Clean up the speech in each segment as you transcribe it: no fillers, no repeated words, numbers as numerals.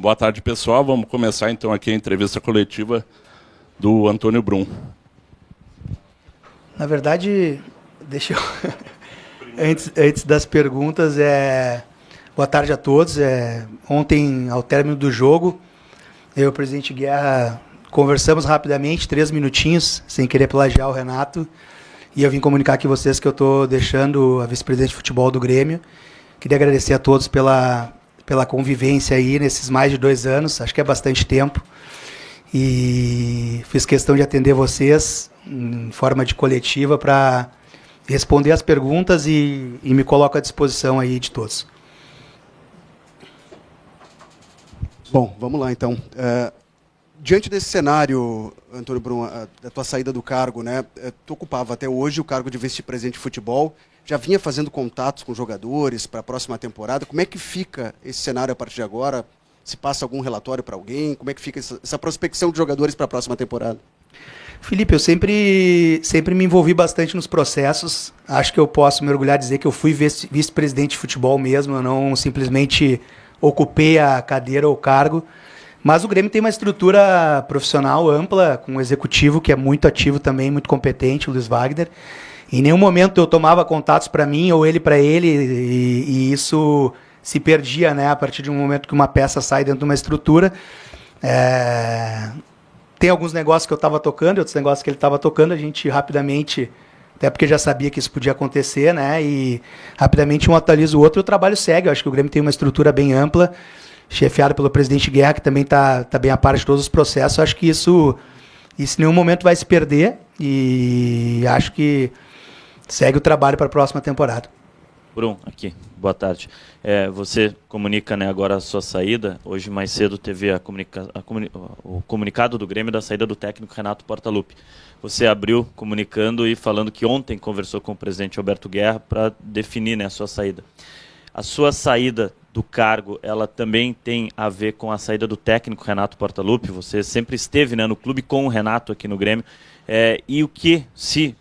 Boa tarde, pessoal. Vamos começar, então, aqui a entrevista coletiva do Antônio Brum. Na verdade, deixa eu... antes das perguntas, boa tarde a todos. Ontem, ao término do jogo, eu e o presidente Guerra conversamos rapidamente, 3 minutinhos, sem querer plagiar o Renato, e eu vim comunicar aqui a vocês que eu estou deixando a vice-presidente de futebol do Grêmio. Queria agradecer a todos pela convivência aí nesses mais de 2 anos, acho que é bastante tempo, e fiz questão de atender vocês em forma de coletiva para responder as perguntas e me coloco à disposição aí de todos. Bom, vamos lá então. Diante desse cenário, Antônio Brum, da tua saída do cargo, né? Tu ocupava até hoje o cargo de vice-presidente de futebol, já vinha fazendo contatos com jogadores para a próxima temporada. Como é que fica esse cenário a partir de agora? Se passa algum relatório para alguém? Como é que fica essa prospecção de jogadores para a próxima temporada? Felipe, eu sempre me envolvi bastante nos processos. Acho que eu posso me orgulhar de dizer que eu fui vice-presidente de futebol mesmo, eu não simplesmente ocupei a cadeira ou o cargo. Mas o Grêmio tem uma estrutura profissional ampla, com um executivo que é muito ativo também, muito competente, o Luiz Wagner. Em nenhum momento eu tomava contatos para mim ou ele para ele, e isso se perdia, né, a partir de um momento que uma peça sai dentro de uma estrutura. Tem alguns negócios que eu estava tocando, outros negócios que ele estava tocando, a gente rapidamente, até porque já sabia que isso podia acontecer, né, e rapidamente um atualiza o outro e o trabalho segue. Eu acho que o Grêmio tem uma estrutura bem ampla, chefiado pelo presidente Guerra, que também está bem a par de todos os processos. Eu acho que isso em nenhum momento vai se perder, e acho que segue o trabalho para a próxima temporada. Brum, aqui, boa tarde. Você comunica, né, agora a sua saída. Hoje, mais cedo, teve o comunicado do Grêmio da saída do técnico Renato Portaluppi. Você abriu comunicando e falando que ontem conversou com o presidente Alberto Guerra para definir, né, a sua saída. A sua saída do cargo, ela também tem a ver com a saída do técnico Renato Portaluppi. Você sempre esteve, né, no clube com o Renato aqui no Grêmio. E o que, se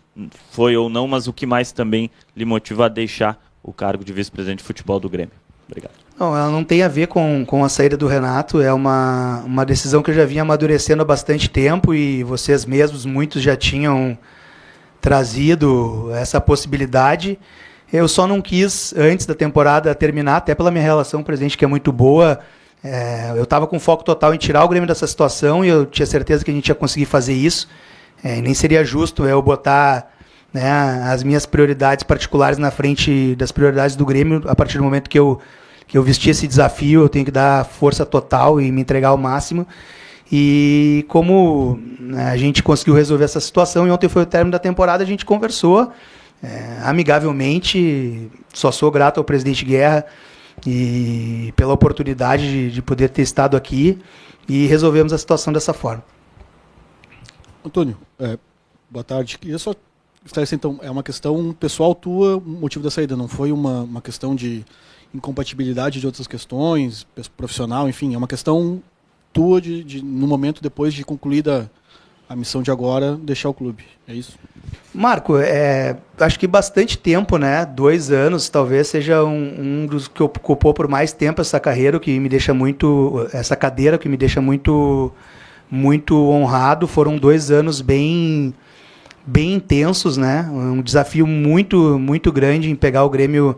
foi ou não, mas o que mais também lhe motiva a deixar o cargo de vice-presidente de futebol do Grêmio? Obrigado. Não, ela não tem a ver com a saída do Renato, é uma decisão que eu já vinha amadurecendo há bastante tempo, e vocês mesmos, muitos já tinham trazido essa possibilidade. Eu só não quis, antes da temporada terminar, até pela minha relação com o presidente, que é muito boa, eu estava com foco total em tirar o Grêmio dessa situação, e eu tinha certeza que a gente ia conseguir fazer isso. Nem seria justo eu botar, né, as minhas prioridades particulares na frente das prioridades do Grêmio. A partir do momento que eu vesti esse desafio, eu tenho que dar força total e me entregar ao máximo. E como, né, a gente conseguiu resolver essa situação, e ontem foi o término da temporada, a gente conversou amigavelmente. Só sou grato ao presidente Guerra e pela oportunidade de poder ter estado aqui, e resolvemos a situação dessa forma. Antônio, boa tarde. Queria só esclarecer, então, é uma questão pessoal tua, o motivo da saída, não foi uma questão de incompatibilidade de outras questões, profissional, enfim, é uma questão tua no momento depois de concluída a missão de agora, deixar o clube, é isso? Marco, acho que bastante tempo, né? 2 anos talvez seja um dos que ocupou por mais tempo essa carreira, o que me deixa muito, essa cadeira, que me deixa muito honrado. Foram 2 anos bem intensos, né? Um desafio muito grande em pegar o Grêmio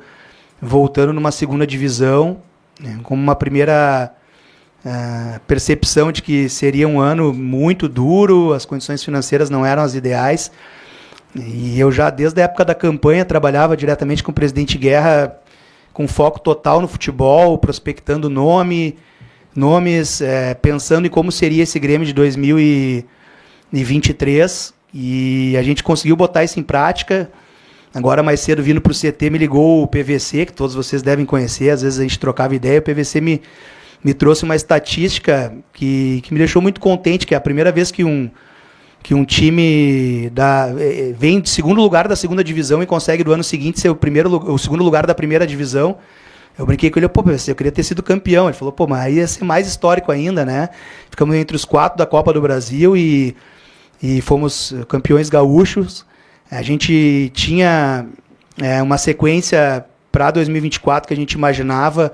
voltando numa segunda divisão, né? Como uma primeira percepção de que seria um ano muito duro, as condições financeiras não eram as ideais, e eu já desde a época da campanha trabalhava diretamente com o presidente Guerra, com foco total no futebol, prospectando nomes, pensando em como seria esse Grêmio de 2023, e a gente conseguiu botar isso em prática. Agora, mais cedo, vindo para o CT, me ligou o PVC, que todos vocês devem conhecer, às vezes a gente trocava ideia, o PVC me trouxe uma estatística que me deixou muito contente, que é a primeira vez que um time vem de segundo lugar da segunda divisão e consegue no ano seguinte ser o segundo lugar da primeira divisão. Eu brinquei com ele, eu queria ter sido campeão. Ele falou, mas aí ia ser mais histórico ainda, né? Ficamos entre os 4 da Copa do Brasil e fomos campeões gaúchos. A gente tinha uma sequência para 2024 que a gente imaginava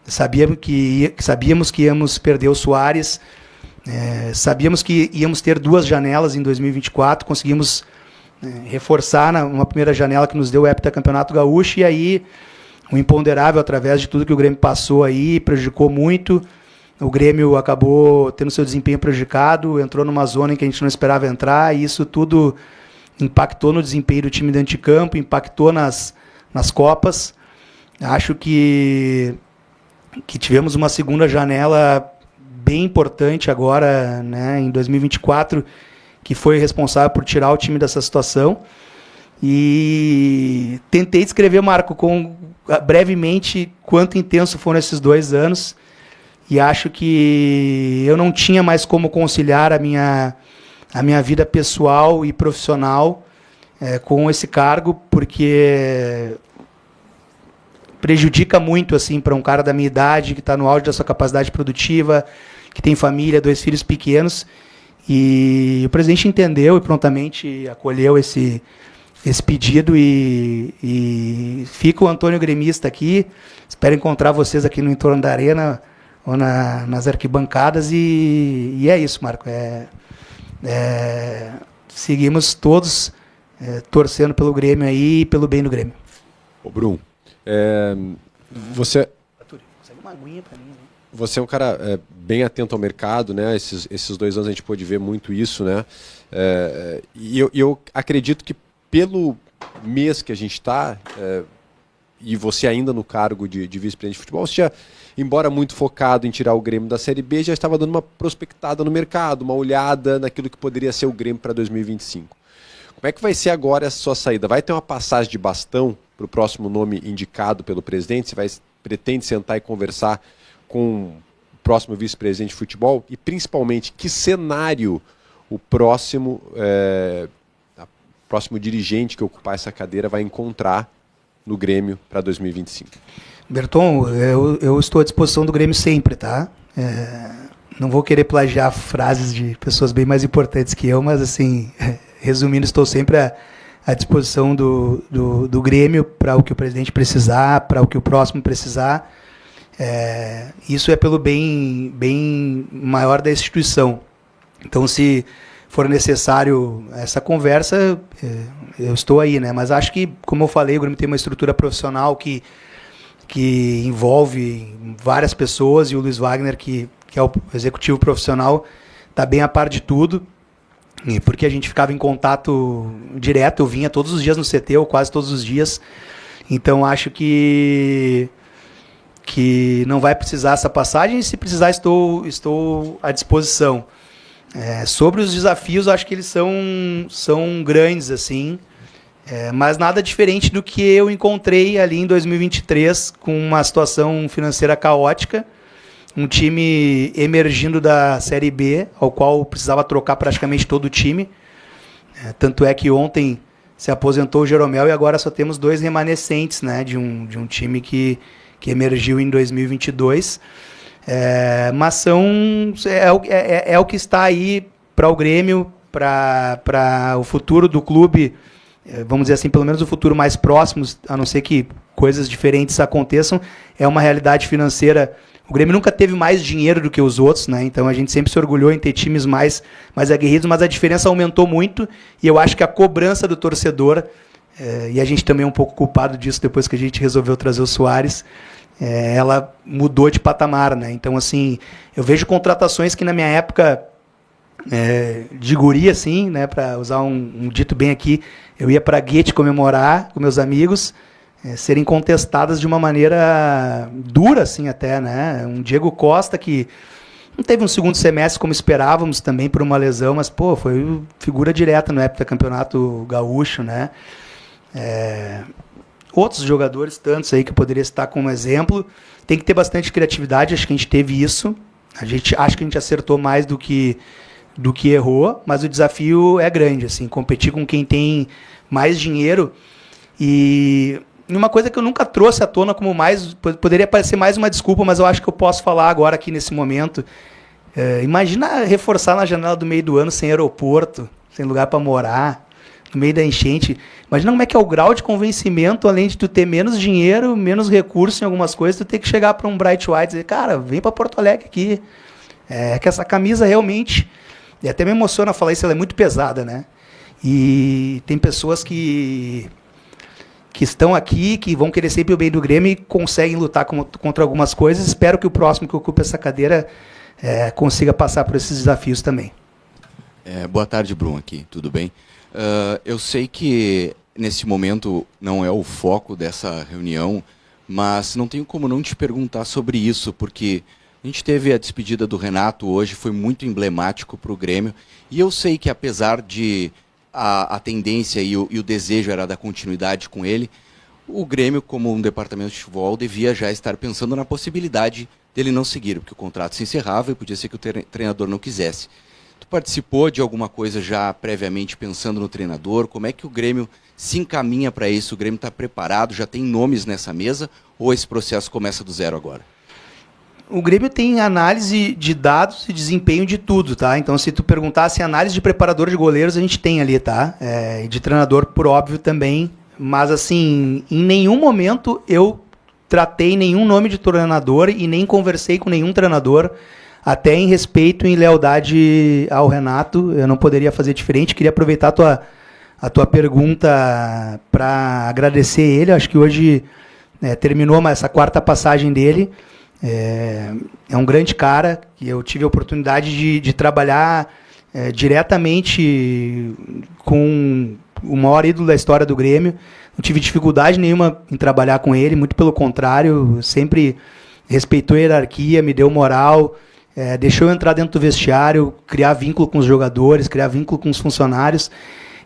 Sabíamos que íamos perder o Soares, sabíamos que íamos ter 2 janelas em 2024, conseguimos reforçar uma primeira janela que nos deu o heptacampeonato gaúcho, e aí o imponderável, através de tudo que o Grêmio passou aí, prejudicou muito. O Grêmio acabou tendo seu desempenho prejudicado, entrou numa zona em que a gente não esperava entrar, e isso tudo impactou no desempenho do time dentro de campo, impactou nas Copas. Acho que tivemos uma segunda janela bem importante agora, né, em 2024, que foi responsável por tirar o time dessa situação. E tentei descrever, Marco, brevemente quanto intenso foram esses 2 anos, e acho que eu não tinha mais como conciliar a minha vida pessoal e profissional com esse cargo, porque prejudica muito assim para um cara da minha idade, que está no auge da sua capacidade produtiva, que tem família, 2 filhos pequenos, e o presidente entendeu e prontamente acolheu esse pedido, e fica o Antônio gremista aqui. Espero encontrar vocês aqui no entorno da arena ou nas arquibancadas, e é isso, Marco. Seguimos todos torcendo pelo Grêmio aí e pelo bem do Grêmio. Ô, Brum, você... Consegue uma aguinha para mim, né? Você é um cara bem atento ao mercado, né? Esses 2 anos a gente pôde ver muito isso, né? E eu acredito que pelo mês que a gente está, e você ainda no cargo de vice-presidente de futebol, você já, embora muito focado em tirar o Grêmio da Série B, já estava dando uma prospectada no mercado, uma olhada naquilo que poderia ser o Grêmio para 2025. Como é que vai ser agora essa sua saída? Vai ter uma passagem de bastão para o próximo nome indicado pelo presidente? Você pretende sentar e conversar com o próximo vice-presidente de futebol? E, principalmente, que cenário o próximo dirigente que ocupar essa cadeira vai encontrar no Grêmio para 2025? Berton, eu estou à disposição do Grêmio sempre, tá? Não vou querer plagiar frases de pessoas bem mais importantes que eu, mas, assim, resumindo, estou sempre à disposição do Grêmio para o que o presidente precisar, para o que o próximo precisar. Isso é pelo bem maior da instituição. Então, se for necessário essa conversa, eu estou aí, né? Mas acho que, como eu falei, o Grêmio tem uma estrutura profissional que envolve várias pessoas, e o Luiz Wagner, que é o executivo profissional, está bem a par de tudo, porque a gente ficava em contato direto. Eu vinha todos os dias no CT, ou quase todos os dias. Então, acho que não vai precisar essa passagem, e se precisar, estou à disposição. Sobre os desafios, acho que eles são grandes, assim, mas nada diferente do que eu encontrei ali em 2023, com uma situação financeira caótica, um time emergindo da Série B, ao qual precisava trocar praticamente todo o time. Tanto é que ontem se aposentou o Jeromel, e agora só temos 2 remanescentes, né, de um time que emergiu em 2022. Mas é o que está aí para o Grêmio, para o futuro do clube, vamos dizer assim, pelo menos o futuro mais próximo, a não ser que coisas diferentes aconteçam. É uma realidade financeira. O Grêmio nunca teve mais dinheiro do que os outros, né? Então a gente sempre se orgulhou em ter times mais aguerridos, mas a diferença aumentou muito, e eu acho que a cobrança do torcedor, e a gente também é um pouco culpado disso depois que a gente resolveu trazer o Soares, ela mudou de patamar, né? Então, assim, eu vejo contratações que na minha época de guri, assim, né, para usar um dito bem aqui, eu ia para Guete comemorar com meus amigos, serem contestadas de uma maneira dura, assim, até, né? Um Diego Costa que não teve um segundo semestre como esperávamos, também por uma lesão, mas, pô, foi figura direta no heptacampeonato gaúcho, né? Outros jogadores, tantos aí que eu poderia citar como exemplo. Tem que ter bastante criatividade, acho que a gente teve isso. Acho que a gente acertou mais do que errou, mas o desafio é grande, assim, competir com quem tem mais dinheiro. E uma coisa que eu nunca trouxe à tona como poderia parecer mais uma desculpa, mas eu acho que eu posso falar agora aqui nesse momento. Imagina reforçar na janela do meio do ano sem aeroporto, sem lugar para morar, no meio da enchente. Imagina como é que é o grau de convencimento, além de tu ter menos dinheiro, menos recurso em algumas coisas, tu ter que chegar para um Bright White e dizer, cara, vem para Porto Alegre aqui. É que essa camisa realmente, e até me emociona falar isso, ela é muito pesada, né? E tem pessoas que estão aqui, que vão querer sempre o bem do Grêmio e conseguem lutar contra algumas coisas. Espero que o próximo que ocupe essa cadeira consiga passar por esses desafios também. Boa tarde, Bruno, aqui, tudo bem? Eu sei que nesse momento não é o foco dessa reunião, mas não tenho como não te perguntar sobre isso, porque a gente teve a despedida do Renato hoje, foi muito emblemático para o Grêmio, e eu sei que apesar de a tendência e o desejo era da continuidade com ele, o Grêmio, como um departamento de futebol, devia já estar pensando na possibilidade dele não seguir, porque o contrato se encerrava e podia ser que o treinador não quisesse. Tu participou de alguma coisa já previamente pensando no treinador? Como é que o Grêmio se encaminha para isso? O Grêmio está preparado? Já tem nomes nessa mesa? Ou esse processo começa do zero agora? O Grêmio tem análise de dados e desempenho de tudo, tá? Então, se tu perguntasse análise de preparador de goleiros, a gente tem ali, tá? E de treinador, por óbvio, também. Mas, assim, em nenhum momento eu tratei nenhum nome de treinador e nem conversei com nenhum treinador, até em respeito e em lealdade ao Renato. Eu não poderia fazer diferente. Queria aproveitar a tua pergunta para agradecer ele. Acho que hoje terminou essa quarta passagem dele. É um grande cara, que eu tive a oportunidade de trabalhar diretamente com o maior ídolo da história do Grêmio. Não tive dificuldade nenhuma em trabalhar com ele, muito pelo contrário, sempre respeitou a hierarquia, me deu moral, deixou eu entrar dentro do vestiário, criar vínculo com os jogadores, criar vínculo com os funcionários.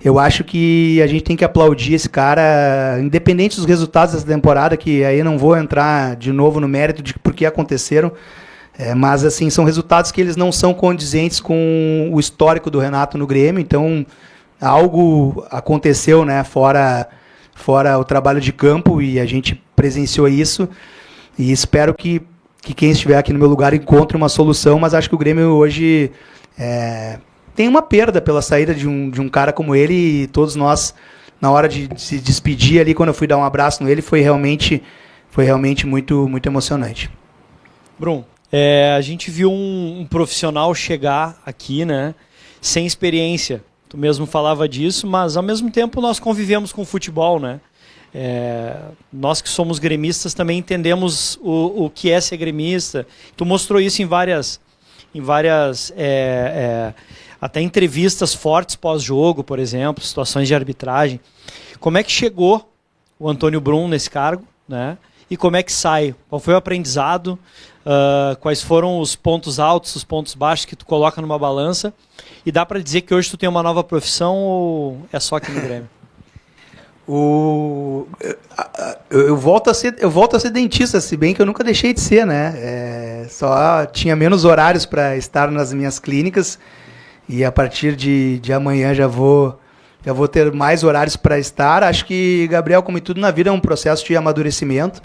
Eu acho que a gente tem que aplaudir esse cara, independente dos resultados dessa temporada, que aí não vou entrar de novo no mérito de por que aconteceram, mas assim, são resultados que eles não são condizentes com o histórico do Renato no Grêmio, então algo aconteceu, né, fora o trabalho de campo, e a gente presenciou isso, e espero que quem estiver aqui no meu lugar encontre uma solução, mas acho que o Grêmio hoje tem uma perda pela saída de um cara como ele, e todos nós, na hora de se despedir ali, quando eu fui dar um abraço nele, foi realmente muito, muito emocionante. Bruno, a gente viu um profissional chegar aqui, né, sem experiência. Tu mesmo falava disso, mas ao mesmo tempo nós convivemos com o futebol, né? Nós que somos gremistas também entendemos o que é ser gremista. Tu mostrou isso em várias até entrevistas fortes pós-jogo, por exemplo, situações de arbitragem. Como é que chegou o Antônio Brum nesse cargo, né? E como é que sai? Qual foi o aprendizado? Quais foram os pontos altos, os pontos baixos que tu coloca numa balança? E dá para dizer que hoje tu tem uma nova profissão ou é só aqui no Grêmio? Eu volto a ser dentista, se bem que eu nunca deixei de ser, né? Só tinha menos horários para estar nas minhas clínicas, e a partir de amanhã já vou ter mais horários para estar. Acho que, Gabriel, como tudo na vida, é um processo de amadurecimento.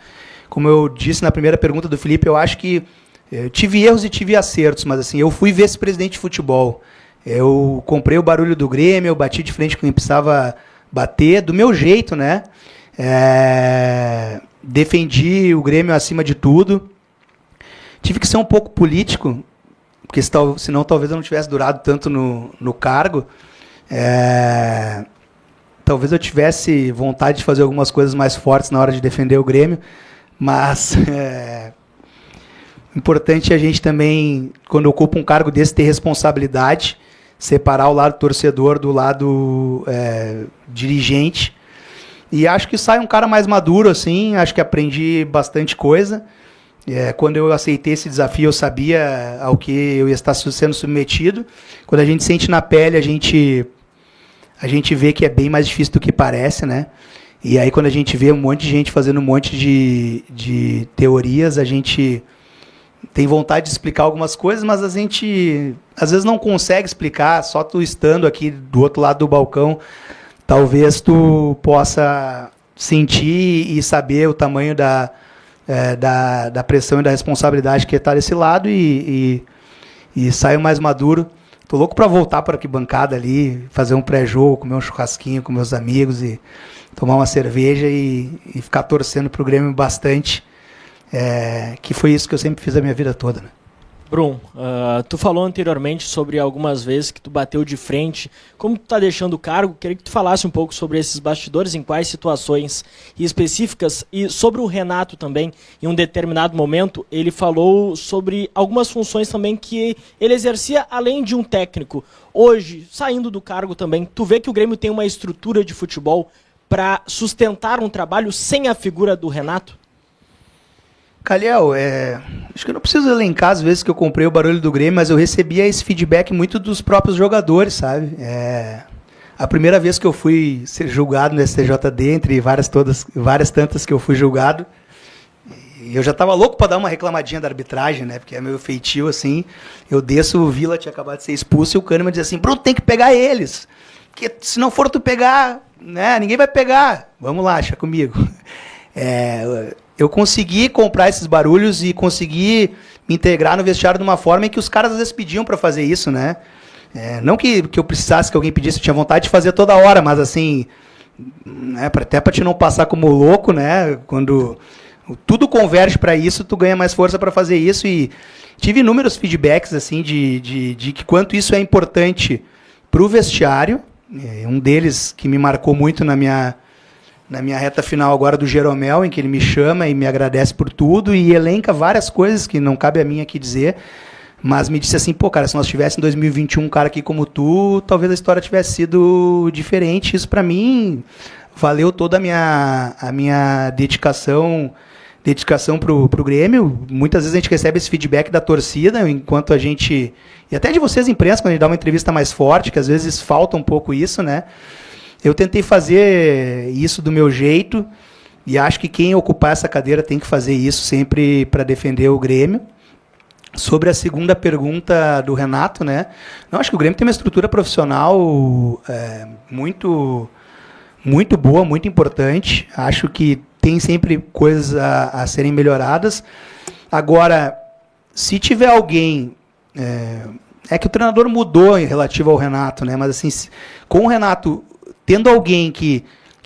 Como eu disse na primeira pergunta do Felipe, eu acho que eu tive erros e tive acertos, mas assim, eu fui vice-presidente de futebol. Eu comprei o barulho do Grêmio, eu bati de frente com quem precisava bater, do meu jeito, né? Defendi o Grêmio acima de tudo. Tive que ser um pouco político, porque senão talvez eu não tivesse durado tanto no cargo. Talvez eu tivesse vontade de fazer algumas coisas mais fortes na hora de defender o Grêmio, mas importante a gente também, quando ocupa um cargo desse, ter responsabilidade, separar o lado torcedor do lado dirigente. E acho que sai um cara mais maduro, assim, acho que aprendi bastante coisa. Quando eu aceitei esse desafio, eu sabia ao que eu ia estar sendo submetido. Quando a gente sente na pele, a gente vê que é bem mais difícil do que parece, né? E aí, quando a gente vê um monte de gente fazendo um monte de teorias, a gente tem vontade de explicar algumas coisas, mas a gente às vezes não consegue explicar, só tu estando aqui do outro lado do balcão, talvez tu possa sentir e saber o tamanho da pressão e da responsabilidade que está desse lado, e saio mais maduro. tô louco para voltar para arquibancada ali, fazer um pré-jogo, comer um churrasquinho com meus amigos e tomar uma cerveja e ficar torcendo pro Grêmio bastante, que foi isso que eu sempre fiz a minha vida toda, né? Brum, tu falou anteriormente sobre algumas vezes que tu bateu de frente. Como tu tá deixando o cargo, queria que tu falasse um pouco sobre esses bastidores, em quais situações específicas, e sobre o Renato também. Em um determinado momento, ele falou sobre algumas funções também que ele exercia além de um técnico. Hoje, saindo do cargo também, tu vê que o Grêmio tem uma estrutura de futebol para sustentar um trabalho sem a figura do Renato? Calhau, acho que eu não preciso elencar as vezes que eu comprei o barulho do Grêmio, mas eu recebia esse feedback muito dos próprios jogadores, sabe? A primeira vez que eu fui ser julgado no STJD, entre várias tantas que eu fui julgado, eu já estava louco para dar uma reclamadinha da arbitragem, né? Porque é meu feitio, assim. Eu desço, o Vila tinha acabado de ser expulso e o Kahneman dizia assim: Bruno, tem que pegar eles. Porque se não for tu pegar, né, ninguém vai pegar. Vamos lá, deixa comigo. Eu consegui comprar esses barulhos e consegui me integrar no vestiário de uma forma em que os caras às vezes pediam para fazer isso, né? Não que eu precisasse que alguém pedisse, eu tinha vontade de fazer toda hora, mas assim, né, até para te não passar como louco, né? Quando tudo converge para isso, tu ganha mais força para fazer isso. E tive inúmeros feedbacks assim de que quanto isso é importante para o vestiário. Um deles que me marcou muito na minha reta final agora do Jeromel, em que ele me chama e me agradece por tudo e elenca várias coisas que não cabe a mim aqui dizer, mas me disse assim: pô, cara, se nós tivéssemos em 2021 um cara aqui como tu, talvez a história tivesse sido diferente. Isso para mim valeu toda a minha dedicação pro Grêmio. Muitas vezes a gente recebe esse feedback da torcida, enquanto a gente, e até de vocês, imprensa, quando a gente dá uma entrevista mais forte, que às vezes falta um pouco isso, né? Eu tentei fazer isso do meu jeito e acho que quem ocupar essa cadeira tem que fazer isso sempre para defender o Grêmio. Sobre a segunda pergunta do Renato, né? Não, acho que o Grêmio tem uma estrutura profissional muito, muito boa, muito importante. Acho que tem sempre coisas a serem melhoradas. Agora, se tiver alguém... É que o treinador mudou em relativo ao Renato, né? Mas assim, com o Renato... Tendo alguém que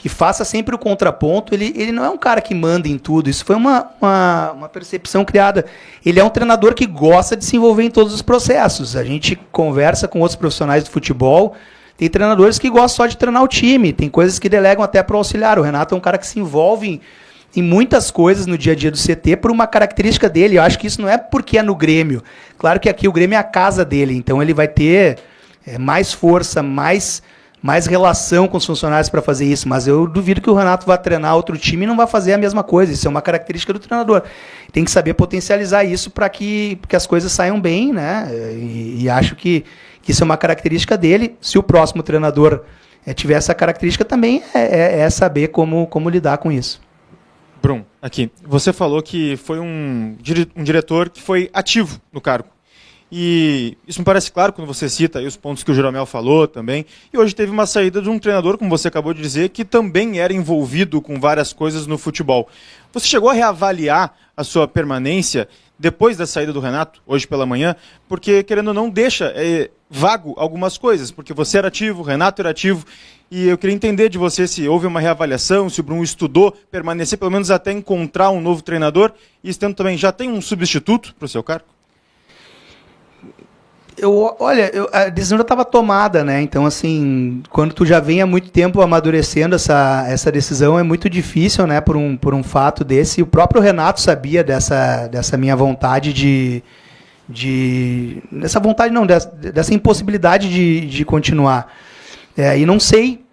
faça sempre o contraponto, ele não é um cara que manda em tudo. Isso foi uma percepção criada. Ele é um treinador que gosta de se envolver em todos os processos. A gente conversa com outros profissionais do futebol, tem treinadores que gostam só de treinar o time, tem coisas que delegam até para o auxiliar. O Renato é um cara que se envolve em muitas coisas no dia a dia do CT por uma característica dele. Eu acho que isso não é porque é no Grêmio. Claro que aqui o Grêmio é a casa dele, então ele vai ter mais força, mais relação com os funcionários para fazer isso, mas eu duvido que o Renato vá treinar outro time e não vá fazer a mesma coisa. Isso é uma característica do treinador. Tem que saber potencializar isso para que as coisas saiam bem, né? E acho que isso é uma característica dele. Se o próximo treinador tiver essa característica, também é saber como lidar com isso. Brum, aqui, você falou que foi um diretor que foi ativo no cargo. E isso me parece claro quando você cita aí os pontos que o Jeromel falou também. E hoje teve uma saída de um treinador, como você acabou de dizer, que também era envolvido com várias coisas no futebol. Você chegou a reavaliar a sua permanência depois da saída do Renato, hoje pela manhã? Porque, querendo ou não, deixa vago algumas coisas, porque você era ativo, o Renato era ativo, e eu queria entender de você se houve uma reavaliação, se o Bruno estudou permanecer, pelo menos até encontrar um novo treinador, e estando também, já tem um substituto para o seu cargo? A decisão já estava tomada, né? Então, assim, quando tu já vem há muito tempo amadurecendo essa decisão, é muito difícil, né? Por um fato desse. E o próprio Renato sabia dessa minha vontade dessa impossibilidade de continuar. E não sei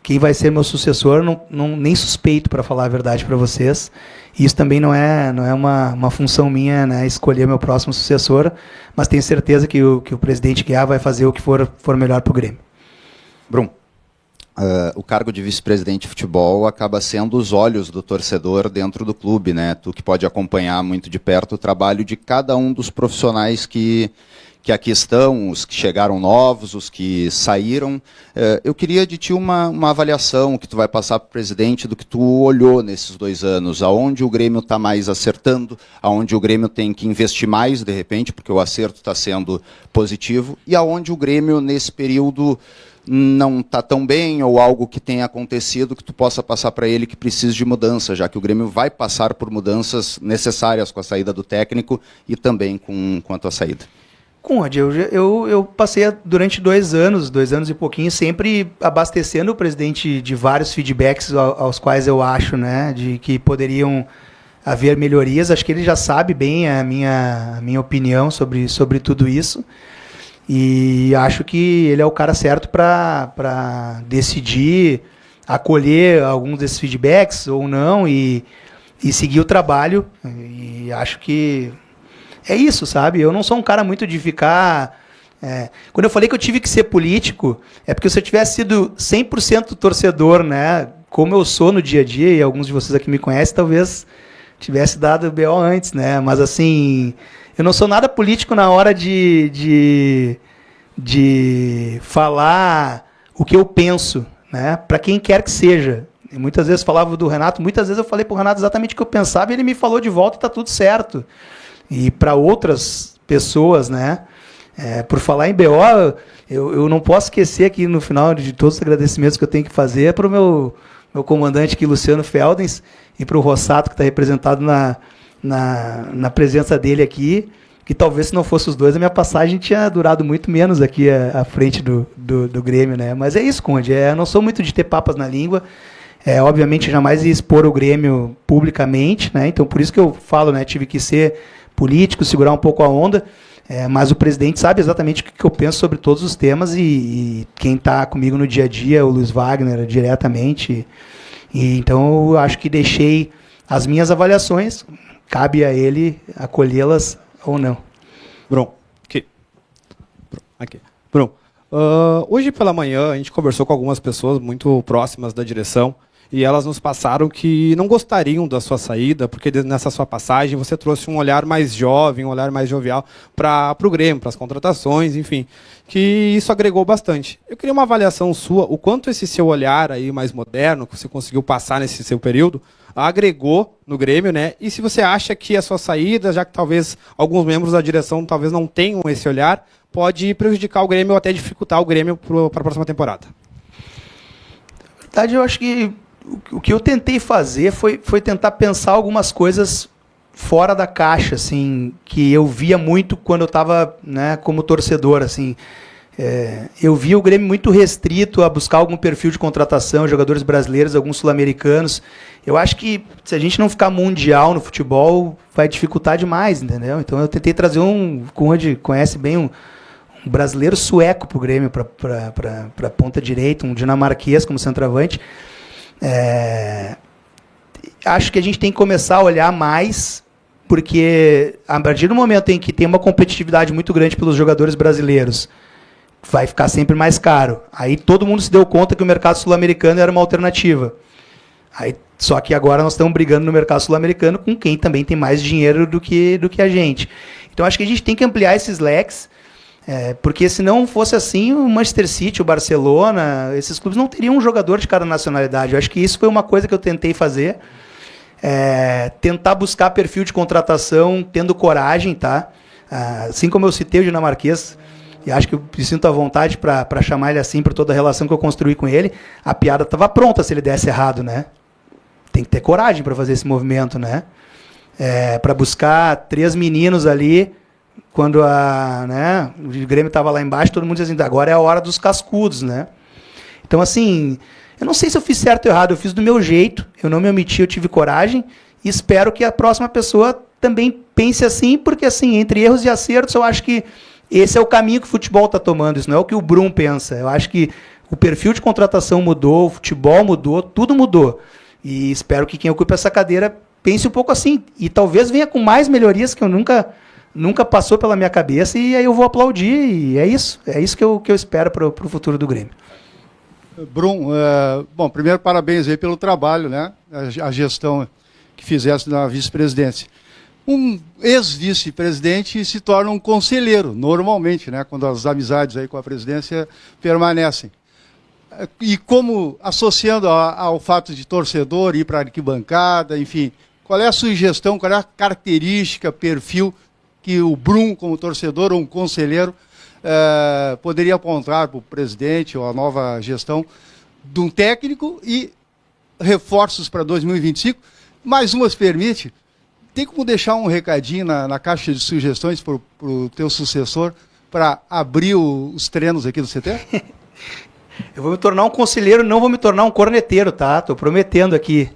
quem vai ser meu sucessor, nem suspeito, para falar a verdade para vocês. Isso também não é uma função minha, né, escolher meu próximo sucessor, mas tenho certeza que o presidente Guiar vai fazer o que for melhor para o Grêmio. Brum, o cargo de vice-presidente de futebol acaba sendo os olhos do torcedor dentro do clube, né? Tu que pode acompanhar muito de perto o trabalho de cada um dos profissionais que que aqui estão, os que chegaram novos, os que saíram. Eu queria de ti uma avaliação que tu vai passar para o presidente do que tu olhou nesses 2 anos, aonde o Grêmio está mais acertando, aonde o Grêmio tem que investir mais, de repente, porque o acerto está sendo positivo, e aonde o Grêmio, nesse período, não está tão bem, ou algo que tenha acontecido que tu possa passar para ele que precisa de mudança, já que o Grêmio vai passar por mudanças necessárias com a saída do técnico e também com a tua saída. Conde, eu passei durante 2 anos e pouquinho, sempre abastecendo o presidente de vários feedbacks aos quais eu acho, né, de que poderiam haver melhorias. Acho que ele já sabe bem a minha opinião sobre tudo isso. E acho que ele é o cara certo para decidir, acolher alguns desses feedbacks ou não e seguir o trabalho. E acho que é isso, sabe? Eu não sou um cara muito de ficar... Quando eu falei que eu tive que ser político, é porque se eu tivesse sido 100% torcedor, né, como eu sou no dia a dia, e alguns de vocês aqui me conhecem, talvez tivesse dado o BO antes, né? Mas assim, eu não sou nada político na hora de falar o que eu penso, né, para quem quer que seja. E muitas vezes falava do Renato, muitas vezes eu falei para o Renato exatamente o que eu pensava e ele me falou de volta e está tudo certo. E para outras pessoas, né, por falar em BO, eu não posso esquecer aqui no final de todos os agradecimentos que eu tenho que fazer para o meu comandante aqui, Luciano Feldens, e para o Rossato, que está representado na presença dele aqui, que talvez se não fosse os dois, a minha passagem tinha durado muito menos aqui à frente do Grêmio, né? Mas é isso, Conde, eu não sou muito de ter papas na língua, obviamente jamais ia expor o Grêmio publicamente, né? Então por isso que eu falo, né, tive que ser político, segurar um pouco a onda, mas o presidente sabe exatamente o que eu penso sobre todos os temas e quem está comigo no dia a dia é o Luiz Wagner, diretamente. E então eu acho que deixei as minhas avaliações, cabe a ele acolhê-las ou não. Bruno, hoje pela manhã a gente conversou com algumas pessoas muito próximas da direção e elas nos passaram que não gostariam da sua saída, porque nessa sua passagem você trouxe um olhar mais jovem, um olhar mais jovial para o Grêmio, para as contratações, enfim, que isso agregou bastante. Eu queria uma avaliação sua, o quanto esse seu olhar aí mais moderno, que você conseguiu passar nesse seu período, agregou no Grêmio, né? E se você acha que a sua saída, já que talvez alguns membros da direção talvez não tenham esse olhar, pode prejudicar o Grêmio ou até dificultar o Grêmio para a próxima temporada? Na verdade, eu acho que o que eu tentei fazer foi tentar pensar algumas coisas fora da caixa, assim, que eu via muito quando eu estava, né, como torcedor, assim. Eu via o Grêmio muito restrito a buscar algum perfil de contratação, jogadores brasileiros, alguns sul-americanos. Eu acho que se a gente não ficar mundial no futebol, vai dificultar demais, entendeu? Então eu tentei trazer onde conhece bem um brasileiro sueco para o Grêmio, para ponta direita, um dinamarquês como centroavante. Acho que a gente tem que começar a olhar mais, porque a partir do momento em que tem uma competitividade muito grande pelos jogadores brasileiros, vai ficar sempre mais caro. Aí todo mundo se deu conta que o mercado sul-americano era uma alternativa. Só que agora nós estamos brigando no mercado sul-americano com quem também tem mais dinheiro do que a gente. Então acho que a gente tem que ampliar esses leques, porque se não fosse assim, o Manchester City, o Barcelona, esses clubes não teriam um jogador de cada nacionalidade. Eu acho que isso foi uma coisa que eu tentei fazer. Tentar buscar perfil de contratação tendo coragem, tá? Assim como eu citei o dinamarquês, e acho que eu me sinto à vontade para chamar ele assim por toda a relação que eu construí com ele, a piada estava pronta se ele desse errado, né? Tem que ter coragem para fazer esse movimento, né? Para buscar 3 meninos ali, quando o Grêmio estava lá embaixo, todo mundo dizia assim, agora é a hora dos cascudos, né? Então, assim, eu não sei se eu fiz certo ou errado, eu fiz do meu jeito, eu não me omiti, eu tive coragem, e espero que a próxima pessoa também pense assim, porque, assim, entre erros e acertos, eu acho que esse é o caminho que o futebol está tomando, isso não é o que o Brum pensa. Eu acho que o perfil de contratação mudou, o futebol mudou, tudo mudou. E espero que quem ocupa essa cadeira pense um pouco assim. E talvez venha com mais melhorias que eu nunca passou pela minha cabeça, e aí eu vou aplaudir, e é isso. É isso que eu espero para o futuro do Grêmio. Brum, bom, primeiro parabéns aí pelo trabalho, né? A gestão que fizesse na vice-presidência. um ex-vice-presidente se torna um conselheiro, normalmente, né, quando as amizades aí com a presidência permanecem. E como, associando ao fato de torcedor, ir para a arquibancada, enfim, qual é a sugestão, qual é a característica, perfil que o Brum, como torcedor ou um conselheiro, poderia apontar para o presidente ou a nova gestão de um técnico e reforços para 2025? Mais uma, se permite, tem como deixar um recadinho na caixa de sugestões para o teu sucessor para abrir os treinos aqui do CT? Eu vou me tornar um conselheiro, não vou me tornar um corneteiro, tá? Estou prometendo aqui.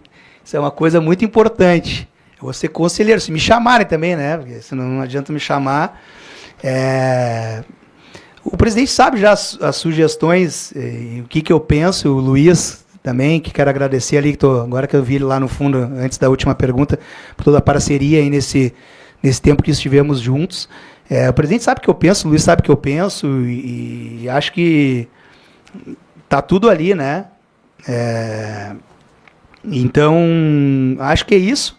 Isso é uma coisa muito importante. Eu vou ser conselheiro, se me chamarem também, né? Porque senão não adianta me chamar. O presidente sabe já as sugestões, e o que eu penso, o Luiz também, que quero agradecer ali, agora que eu vi ele lá no fundo, antes da última pergunta, por toda a parceria aí nesse tempo que estivemos juntos. O presidente sabe o que eu penso, o Luiz sabe o que eu penso, e acho que tá tudo ali, né? Então, acho que é isso.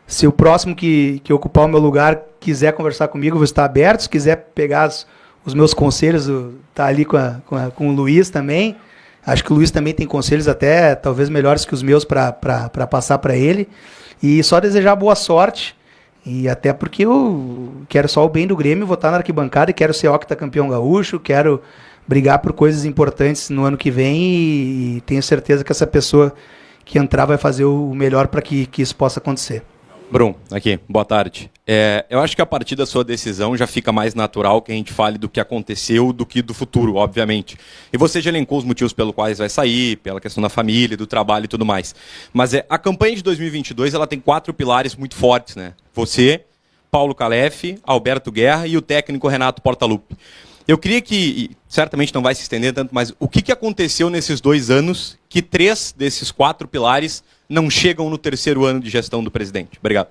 Se o próximo que ocupar o meu lugar quiser conversar comigo, eu vou estar aberto. Se quiser pegar os meus conselhos, tá ali com o Luiz também. Acho que o Luiz também tem conselhos até talvez melhores que os meus para passar para ele. E só desejar boa sorte. E até porque eu quero só o bem do Grêmio, vou estar na arquibancada e quero ser octacampeão gaúcho, quero brigar por coisas importantes no ano que vem e tenho certeza que essa pessoa que entrar vai fazer o melhor para que isso possa acontecer. Brum, aqui, boa tarde. Eu acho que a partir da sua decisão já fica mais natural que a gente fale do que aconteceu do que do futuro, obviamente. E você já elencou os motivos pelos quais vai sair, pela questão da família, do trabalho e tudo mais. Mas a campanha de 2022 ela tem 4 pilares muito fortes, né? Você, Paulo Calef, Alberto Guerra e o técnico Renato Portaluppi. Eu queria que, certamente não vai se estender tanto, mas o que aconteceu nesses 2 anos que 3 desses 4 pilares não chegam no 3º ano de gestão do presidente? Obrigado.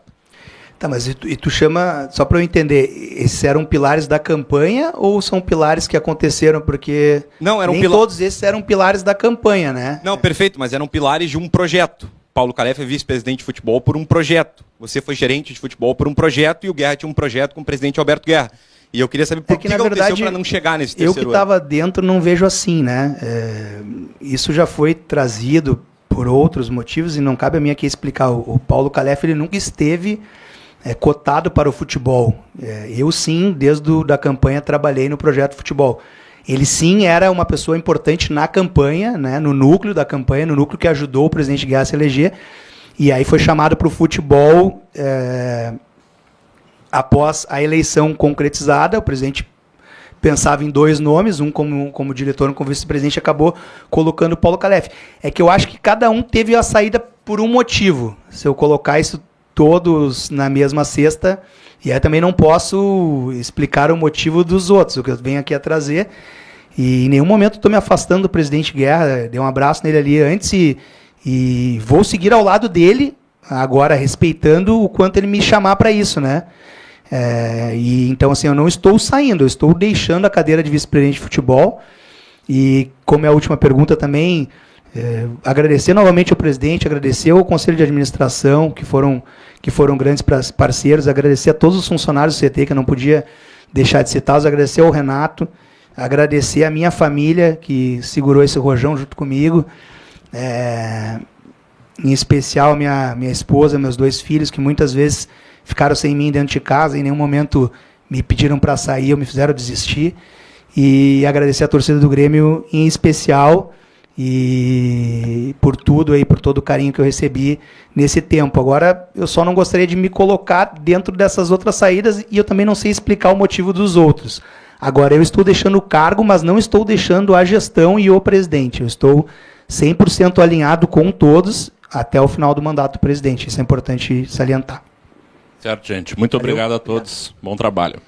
Tá, mas e tu chama, só para eu entender, esses eram pilares da campanha ou são pilares que aconteceram porque não, eram nem todos esses eram pilares da campanha, né? Não, perfeito, mas eram pilares de um projeto. Paulo Calef é vice-presidente de futebol por um projeto. Você foi gerente de futebol por um projeto e o Guerra tinha um projeto com o presidente Alberto Guerra. E eu queria saber por que aconteceu para não chegar nesse 3º ano. Eu que estava dentro não vejo assim, né? Isso já foi trazido por outros motivos e não cabe a mim aqui explicar. O Paulo Calef ele nunca esteve cotado para o futebol. Eu sim, desde a campanha, trabalhei no projeto futebol. Ele sim era uma pessoa importante na campanha, né? No núcleo da campanha, no núcleo que ajudou o presidente Guerra a se eleger. E aí foi chamado para o futebol após a eleição concretizada. O presidente pensava em 2 nomes, um como diretor, um como vice-presidente, acabou colocando o Paulo Calef. É que eu acho que cada um teve a saída por um motivo. Se eu colocar isso todos na mesma cesta, e aí também não posso explicar o motivo dos outros, o que eu venho aqui a trazer. E em nenhum momento estou me afastando do presidente Guerra, dei um abraço nele ali antes e vou seguir ao lado dele, agora respeitando o quanto ele me chamar para isso, né? E então, assim, eu não estou saindo, eu estou deixando a cadeira de vice-presidente de futebol. E, como é a última pergunta também, agradecer novamente ao presidente, agradecer ao conselho de administração, que foram grandes parceiros, agradecer a todos os funcionários do CT, que eu não podia deixar de citá-los, agradecer ao Renato, agradecer a minha família, que segurou esse rojão junto comigo, em especial minha esposa, meus 2 filhos, que muitas vezes ficaram sem mim dentro de casa, em nenhum momento me pediram para sair ou me fizeram desistir. E agradecer a torcida do Grêmio em especial e por tudo aí, por todo o carinho que eu recebi nesse tempo. Agora, eu só não gostaria de me colocar dentro dessas outras saídas e eu também não sei explicar o motivo dos outros. Agora, eu estou deixando o cargo, mas não estou deixando a gestão e o presidente. Eu estou 100% alinhado com todos até o final do mandato do presidente. Isso é importante salientar. Certo, gente. Muito obrigado a todos. Bom trabalho.